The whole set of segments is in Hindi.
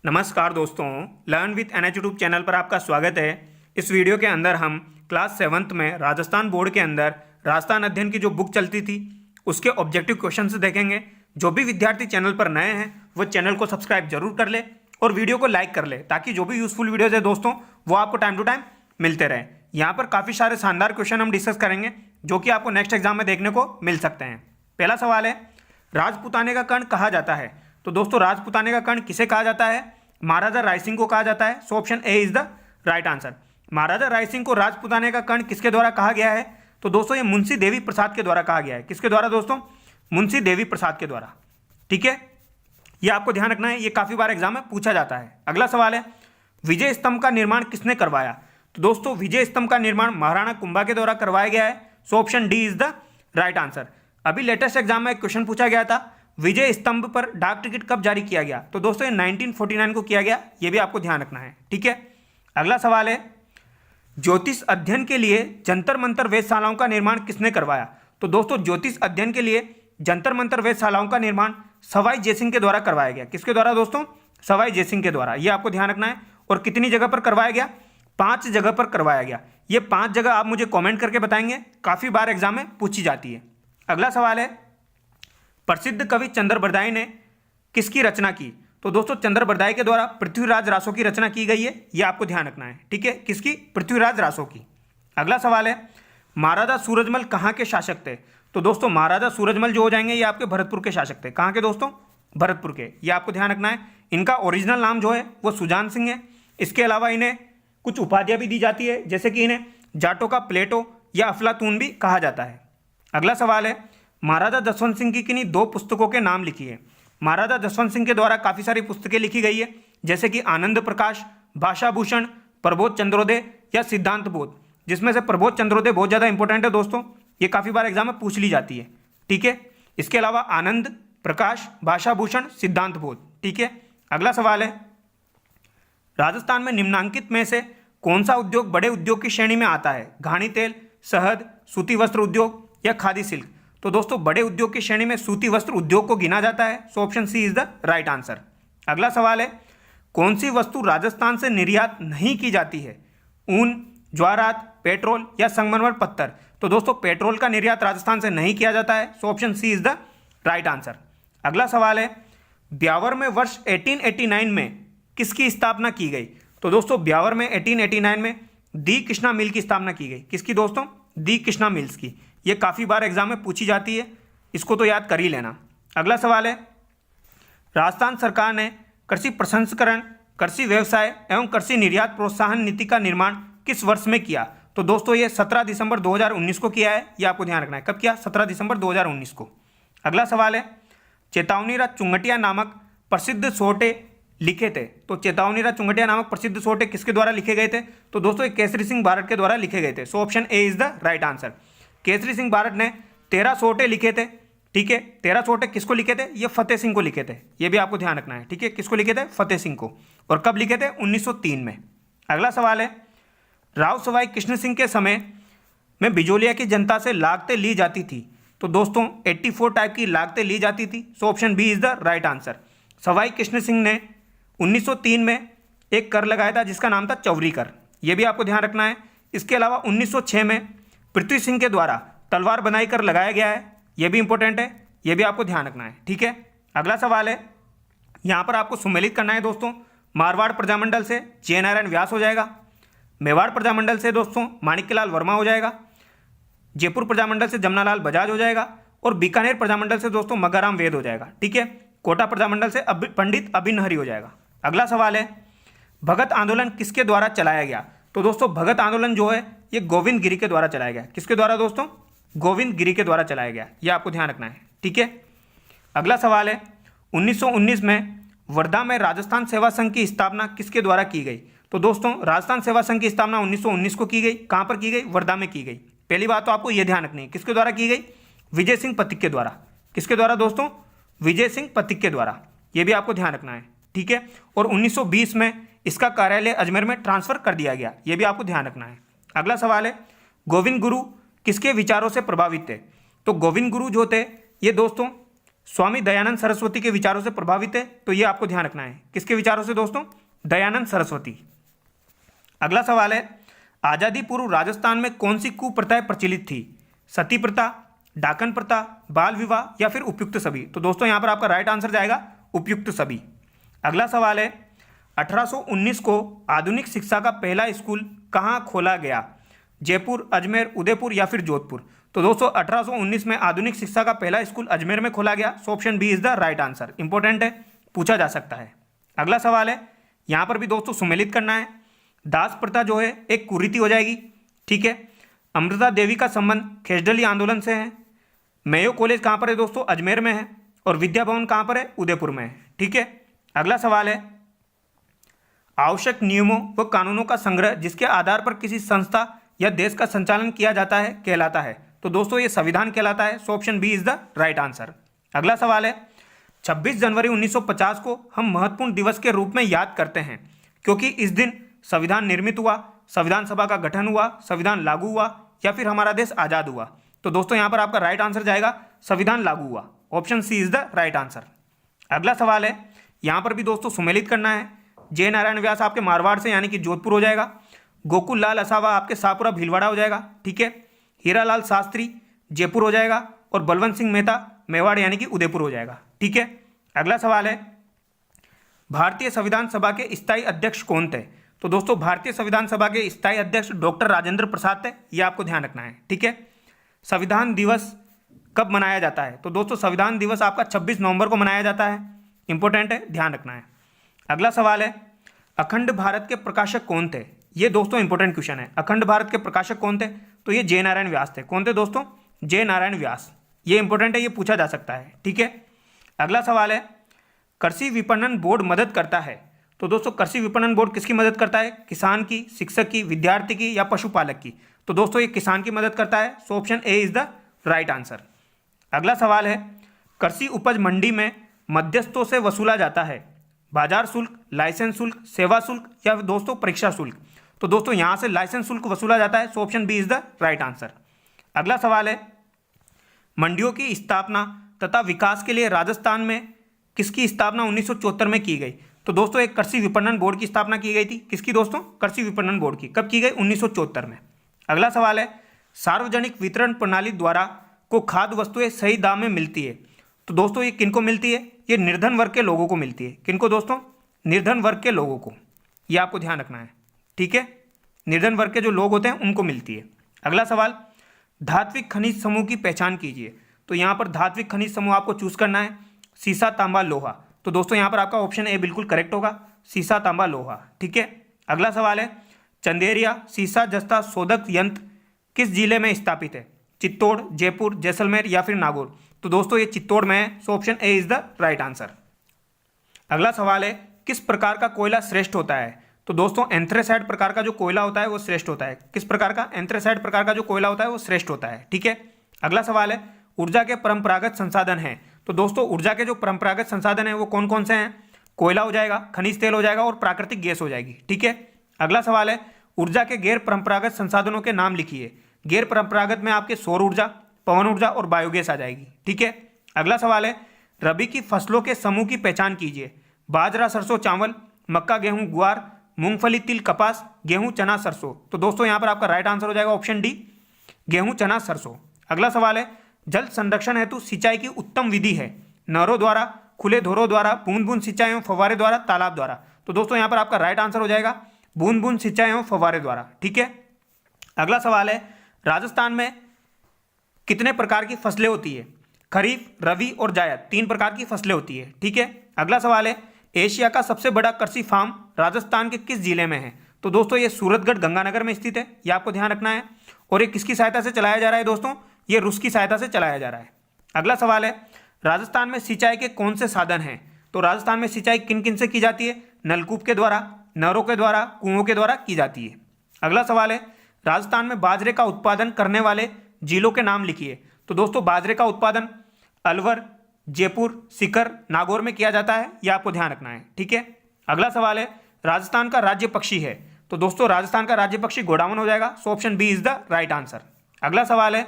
नमस्कार दोस्तों, learn with NH YouTube channel पर आपका स्वागत है। इस वीडियो के अंदर हम क्लास 7th में राजस्थान बोर्ड के अंदर राजस्थान अध्ययन की जो बुक चलती थी उसके ऑब्जेक्टिव क्वेश्चन देखेंगे। जो भी विद्यार्थी चैनल पर नए हैं वो चैनल को सब्सक्राइब जरूर कर ले और वीडियो को लाइक कर ले ताकि जो भी यूजफुल वीडियोज़ है दोस्तों वो आपको टाइम टू टाइम मिलते रहे। यहाँ पर काफ़ी सारे शानदार क्वेश्चन हम डिस्कस करेंगे जो कि आपको नेक्स्ट एग्जाम में देखने को मिल सकते हैं। पहला सवाल है, राजपूताने का कर्ण कहा जाता है? तो दोस्तों राजपूताने का कर्ण किसे कहा जाता है? महाराजा रायसिंह को कहा जाता है। So option A is the right answer. Maharaja Rai Singh को राजपूताने का कर्ण किसके द्वारा कहा गया है? तो दोस्तों ये मुंशी देवी प्रसाद के द्वारा कहा गया है। किसके द्वारा दोस्तों? मुंशी देवी प्रसाद के द्वारा। ठीक है, ये आपको ध्यान रखना है, ये काफी बार एग्जाम में पूछा जाता है। अगला सवाल है, विजय स्तंभ का निर्माण किसने करवाया? तो दोस्तों विजय स्तंभ का निर्माण महाराणा कुंभा के द्वारा करवाया गया है। So option D is the right answer. अभी लेटेस्ट एग्जाम में एक क्वेश्चन पूछा गया था, विजय स्तंभ पर डाक टिकट कब जारी किया गया? तो दोस्तों ये 1949 को किया गया, ये भी आपको ध्यान रखना है। ठीक है, अगला सवाल है, ज्योतिष अध्ययन के लिए जंतर मंतर वेधशालाओं का निर्माण किसने करवाया? तो दोस्तों ज्योतिष अध्ययन के लिए जंतर मंतर वेधशालाओं का निर्माण सवाई जयसिंह के द्वारा करवाया गया। किसके द्वारा दोस्तों? सवाई जयसिंह के द्वारा। ये आपको ध्यान रखना है। और कितनी जगह पर करवाया गया? 5 जगह पर करवाया गया। ये 5 जगह आप मुझे कॉमेंट करके बताएंगे, काफी बार एग्जाम में पूछी जाती है। अगला सवाल है, प्रसिद्ध कवि चंद्रबरदाई ने किसकी रचना की? तो दोस्तों चंद्रबरदाई के द्वारा पृथ्वीराज रासो की रचना की गई है, ये आपको ध्यान रखना है। ठीक है, किसकी? पृथ्वीराज रासो की। अगला सवाल है, महाराजा सूरजमल कहाँ के शासक थे? तो दोस्तों महाराजा सूरजमल जो हो जाएंगे ये आपके भरतपुर के शासक थे। कहाँ के दोस्तों? भरतपुर के। ये आपको ध्यान रखना है। इनका ओरिजिनल नाम जो है वो सुजान सिंह है। इसके अलावा इन्हें कुछ उपाधियां भी दी जाती है, जैसे कि इन्हें जाटो का प्लेटो या अफलातून भी कहा जाता है। अगला सवाल है, महाराजा जसवंत सिंह की किन्हीं 2 पुस्तकों के नाम लिखिए। महाराजा जसवंत सिंह के द्वारा काफी सारी पुस्तकें लिखी गई है, जैसे कि आनंद प्रकाश, भाषा भूषण, प्रबोध चंद्रोदय या सिद्धांत बोध। जिसमें से प्रबोध चंद्रोदय बहुत ज्यादा इंपॉर्टेंट है दोस्तों, ये काफी बार एग्जाम में पूछ ली जाती है। ठीक है, इसके अलावा आनंद प्रकाश, भाषा भूषण, सिद्धांत बोध। ठीक है, अगला सवाल है, राजस्थान में निम्नांकित में से कौन सा उद्योग बड़े उद्योग की श्रेणी में आता है? घानी तेल, शहद, सूती वस्त्र उद्योग या खादी सिल्क? तो दोस्तों बड़े उद्योग की श्रेणी में सूती वस्त्र उद्योग को गिना जाता है। So option C is the right answer. अगला सवाल है, कौन सी वस्तु राजस्थान से निर्यात नहीं की जाती है? ऊन, ज्वारात, पेट्रोल या संगमरमर पत्थर? तो दोस्तों पेट्रोल का निर्यात राजस्थान से नहीं किया जाता है। So option C is the right answer. अगला सवाल है, ब्यावर में वर्ष 1889 में किसकी स्थापना की गई? तो दोस्तों ब्यावर में 1889 में दी कृष्णा मिल की स्थापना की गई। किसकी दोस्तों? दी कृष्णा मिल्स की। ये काफी बार एग्जाम में पूछी जाती है, इसको तो याद कर ही लेना। अगला सवाल है, राजस्थान सरकार ने कृषि प्रसंस्करण, कृषि व्यवसाय एवं कृषि निर्यात प्रोत्साहन नीति का निर्माण किस वर्ष में किया? तो दोस्तों ये 17 दिसंबर 2019 को किया है, ये आपको ध्यान रखना है। कब किया? 17 दिसंबर 2019 को। अगला सवाल है, चेतावनीराज चुंगटिया नामक प्रसिद्ध सोटे लिखे थे। तो चेतावनीराज चुंगटिया नामक प्रसिद्ध सोटे किसके द्वारा लिखे गए थे? तो दोस्तों केसरी सिंह बारट के द्वारा लिखे गए थे। So option A is the right answer. Kesari Singh Barhath ने 13 सोटे लिखे थे। ठीक है, 13 सोटे किसको लिखे थे? ये फतेह सिंह को लिखे थे, ये भी आपको ध्यान रखना है। ठीक है, किसको लिखे थे? फतेह सिंह को। और कब लिखे थे? 1903 में। अगला सवाल है, राव सवाई कृष्ण सिंह के समय में बिजोलिया की जनता से लागतें ली जाती थी। तो दोस्तों 84 टाइप की लागतें ली जाती थी। So option B is the right answer. Sawai Krishna Singh ने 1903 में एक कर लगाया था जिसका नाम था चौरी कर, यह भी आपको ध्यान रखना है। इसके अलावा 1906 में पृथ्वी सिंह के द्वारा तलवार बनाई कर लगाया गया है, यह भी इंपॉर्टेंट है, यह भी आपको ध्यान रखना है। ठीक है, अगला सवाल है, यहां पर आपको सुमेलित करना है दोस्तों। मारवाड़ प्रजामंडल से जय नारायण व्यास हो जाएगा, मेवाड़ प्रजामंडल से दोस्तों माणिक्यलाल वर्मा हो जाएगा, जयपुर प्रजामंडल से जमनालाल बजाज हो जाएगा और बीकानेर प्रजामंडल से दोस्तों मगाराम वेद हो जाएगा। ठीक है, कोटा प्रजामंडल से पंडित अभिन्न हरि हो जाएगा। अगला सवाल है, भगत आंदोलन किसके द्वारा चलाया गया? तो दोस्तों भगत आंदोलन जो है ये गोविंद गिरी के द्वारा चलाया गया। किसके द्वारा दोस्तों? गोविंद गिरी के द्वारा चलाया गया, ये आपको ध्यान रखना है। ठीक है, अगला सवाल है, 1919 में वर्धा में राजस्थान सेवा संघ की स्थापना किसके द्वारा की गई? तो दोस्तों राजस्थान सेवा संघ की स्थापना 1919 को की गई। कहां पर की गई? वर्धा में की गई। पहली बात तो आपको यह ध्यान रखनी है, किसके द्वारा की गई? विजय सिंह पथिक के द्वारा। किसके द्वारा दोस्तों? विजय सिंह पथिक के द्वारा, यह भी आपको ध्यान रखना है। ठीक है, और 1920 में इसका कार्यालय अजमेर में ट्रांसफर कर दिया गया, यह भी आपको ध्यान रखना है। अगला सवाल है, गोविंद गुरु किसके विचारों से प्रभावित थे? तो गोविंद गुरु जो थे ये दोस्तों स्वामी दयानंद सरस्वती के विचारों से प्रभावित है, तो ये आपको ध्यान रखना है। किसके विचारों से दोस्तों? दयानंद सरस्वती। अगला सवाल है, आजादी पूर्व राजस्थान में कौन सी कुप्रथाएं प्रचलित थी? सती प्रथा, डाकन प्रथा, बाल विवाह या फिर उपयुक्त सभी? तो दोस्तों यहाँ पर आपका राइट आंसर जाएगा उपयुक्त सभी। अगला सवाल है, 1819 को आधुनिक शिक्षा का पहला स्कूल कहाँ खोला गया? जयपुर, अजमेर, उदयपुर या फिर जोधपुर? तो दोस्तों 1819 में आधुनिक शिक्षा का पहला स्कूल अजमेर में खोला गया। So option B is the right answer. Important है, पूछा जा सकता है। अगला सवाल है, यहाँ पर भी दोस्तों सुमेलित करना है। दास प्रथा जो है एक कुरीति हो जाएगी, ठीक है। अमृता देवी का संबंध खेजडली आंदोलन से है। मेयो कॉलेज कहाँ पर है दोस्तों? अजमेर में है। और विद्या भवन कहाँ पर है? उदयपुर में है, ठीक है। अगला सवाल है, आवश्यक नियमों व कानूनों का संग्रह जिसके आधार पर किसी संस्था या देश का संचालन किया जाता है कहलाता है? तो दोस्तों ये संविधान कहलाता है। So option B is the right answer. अगला सवाल है, 26 जनवरी 1950 को हम महत्वपूर्ण दिवस के रूप में याद करते हैं क्योंकि इस दिन संविधान निर्मित हुआ, संविधान सभा का गठन हुआ, संविधान लागू हुआ या फिर हमारा देश आज़ाद हुआ? तो दोस्तों यहाँ पर आपका राइट आंसर जाएगा संविधान लागू हुआ। Option C is the right answer. अगला सवाल है, यहाँ पर भी दोस्तों सुमेलित करना है। जय नारायण व्यास आपके मारवाड़ से यानी कि जोधपुर हो जाएगा। गोकुल लाल असावा आपके शाहपुरा भीलवाड़ा हो जाएगा, ठीक है। हीरालाल शास्त्री जयपुर हो जाएगा। और बलवंत सिंह मेहता मेवाड़ यानी कि उदयपुर हो जाएगा, ठीक है। अगला सवाल है, भारतीय संविधान सभा के स्थायी अध्यक्ष कौन थे? तो दोस्तों भारतीय संविधान सभा के स्थायी अध्यक्ष डॉक्टर राजेंद्र प्रसाद थे। ये आपको ध्यान रखना है, ठीक है। संविधान दिवस कब मनाया जाता है? तो दोस्तों संविधान दिवस आपका 26 नवंबर को मनाया जाता है। इंपॉर्टेंट है, ध्यान रखना है। अगला सवाल है, अखंड भारत के प्रकाशक कौन थे? ये दोस्तों इंपॉर्टेंट क्वेश्चन है। अखंड भारत के प्रकाशक कौन थे? तो ये जय नारायण व्यास थे। कौन थे दोस्तों? जय नारायण व्यास। ये इंपॉर्टेंट है, ये पूछा जा सकता है, ठीक है। अगला सवाल है, कृषि विपणन बोर्ड मदद करता है? तो दोस्तों कृषि विपणन बोर्ड किसकी मदद करता है? किसान की, शिक्षक की, विद्यार्थी की या पशुपालक की? तो दोस्तों ये किसान की मदद करता है। So option A is the right answer. अगला सवाल है, कृषि उपज मंडी में मध्यस्थों से वसूला जाता है बाजार शुल्क, लाइसेंस शुल्क, सेवा शुल्क या दोस्तों परीक्षा शुल्क? तो दोस्तों यहां से लाइसेंस शुल्क वसूला जाता है। So option B is the right answer. अगला सवाल है, मंडियों की स्थापना तथा विकास के लिए राजस्थान में किसकी स्थापना 1974 में की गई? तो दोस्तों एक कृषि विपणन बोर्ड की स्थापना की गई थी। किसकी दोस्तों? कृषि विपणन बोर्ड की। कब की गई? 1974 में। अगला सवाल है, सार्वजनिक वितरण प्रणाली द्वारा को खाद्य वस्तुएं सही दाम में मिलती है? तो दोस्तों ये किनको मिलती है? ये निर्धन वर्ग के लोगों को मिलती है। किनको दोस्तों? निर्धन वर्ग के लोगों को। ये आपको ध्यान रखना है, ठीक है। निर्धन वर्ग के जो लोग होते हैं उनको मिलती है। अगला सवाल, धात्विक खनिज समूह की पहचान कीजिए। तो यहाँ पर धात्विक खनिज समूह आपको चूज करना है। सीसा, तांबा, लोहा। तो दोस्तों यहाँ पर आपका ऑप्शन ए बिल्कुल करेक्ट होगा, सीसा, तांबा, लोहा, ठीक है। अगला सवाल है, चंदेरिया सीसा जस्ता शोधक यंत्र किस जिले में स्थापित है? चित्तौड़, जयपुर, जैसलमेर या फिर नागौर? तो दोस्तों ये चित्तौड़ में है। So option A is the right answer. अगला सवाल है, किस प्रकार का कोयला श्रेष्ठ होता है? तो दोस्तों एंथ्रेसाइट प्रकार का जो कोयला होता है वो श्रेष्ठ होता है। किस प्रकार का? एंथ्रेसाइट प्रकार का जो कोयला होता है वो श्रेष्ठ होता है, ठीक है। अगला सवाल है, ऊर्जा के परंपरागत संसाधन हैं? तो दोस्तों ऊर्जा के जो परंपरागत संसाधन हैं वो कौन कौन से हैं? कोयला हो जाएगा, खनिज तेल हो जाएगा और प्राकृतिक गैस हो जाएगी, ठीक है। अगला सवाल है, ऊर्जा के गैर परंपरागत संसाधनों के नाम लिखिए। गैर परंपरागत में आपके सौर ऊर्जा, पवन ऊर्जा और बायोगैस आ जाएगी, ठीक है। अगला सवाल है, रबी की फसलों के समूह की पहचान कीजिए। बाजरा, सरसों, चावल, मक्का, गेहूं, गुआर, मूंगफली, तिल, कपास, गेहूं, चना, सरसों? तो दोस्तों यहाँ पर आपका राइट आंसर हो जाएगा ऑप्शन डी, गेहूं, चना, सरसों। अगला सवाल है, जल संरक्षण हेतु सिंचाई की उत्तम विधि है? नहरों द्वारा, खुले धोरों द्वारा, बूंद बूंद सिंचाई एवं फव्वारे द्वारा, तालाब द्वारा? तो दोस्तों यहाँ पर आपका राइट आंसर हो जाएगा बूंद बूंद सिंचाई एवं फव्वारे द्वारा, ठीक है। अगला सवाल है, राजस्थान में कितने प्रकार की फसलें होती है? खरीफ, रबी और जायद, 3 प्रकार की फसलें होती है, ठीक है। अगला सवाल है, एशिया का सबसे बड़ा कृषि फार्म राजस्थान के किस जिले में है? तो दोस्तों ये सूरतगढ़ गंगानगर में स्थित है। ये आपको ध्यान रखना है। और ये किसकी सहायता से चलाया जा रहा है दोस्तों? ये रूस की सहायता से चलाया जा रहा है। अगला सवाल है, राजस्थान में सिंचाई के कौन से साधन हैं? तो राजस्थान में सिंचाई किन किन से की जाती है? नलकूप के द्वारा, नहरों के द्वारा, कुओं के द्वारा की जाती है। अगला सवाल है, राजस्थान में बाजरे का उत्पादन करने वाले जिलों के नाम लिखिए। तो दोस्तों बाजरे का उत्पादन अलवर, जयपुर, सीकर, नागौर में किया जाता है। यह आपको ध्यान रखना है, ठीक है। अगला सवाल है, राजस्थान का राज्य पक्षी है? तो दोस्तों राजस्थान का राज्य पक्षी घोड़ावन हो जाएगा। So option B is the right answer. अगला सवाल है,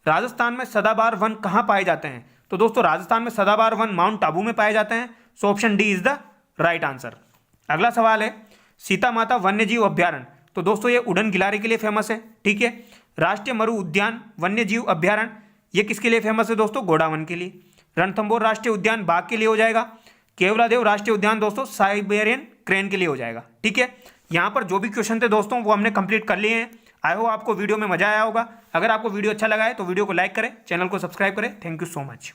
राजस्थान में सदाबहार वन कहाँ पाए जाते हैं? तो दोस्तों राजस्थान में सदाबहार वन माउंट आबू में पाए जाते हैं। So option D is the right answer. अगला सवाल है सीता माता वन्य जीव अभ्यारण्य। तो दोस्तों ये उड़न गिलारी के लिए फेमस है, ठीक है। राष्ट्रीय मरु उद्यान वन्य जीव अभ्यारण्य ये किसके लिए फेमस है दोस्तों? गोडावन के लिए। रणथंभौर राष्ट्रीय उद्यान बाघ के लिए हो जाएगा। केवलादेव राष्ट्रीय उद्यान दोस्तों साइबेरियन क्रेन के लिए हो जाएगा, ठीक है। यहाँ पर जो भी क्वेश्चन थे दोस्तों वो हमने कंप्लीट कर लिए हैं। आई होप आपको वीडियो में मजा आया होगा। अगर आपको वीडियो अच्छा लगा है तो वीडियो को लाइक करें, चैनल को सब्सक्राइब करें। Thank you so much.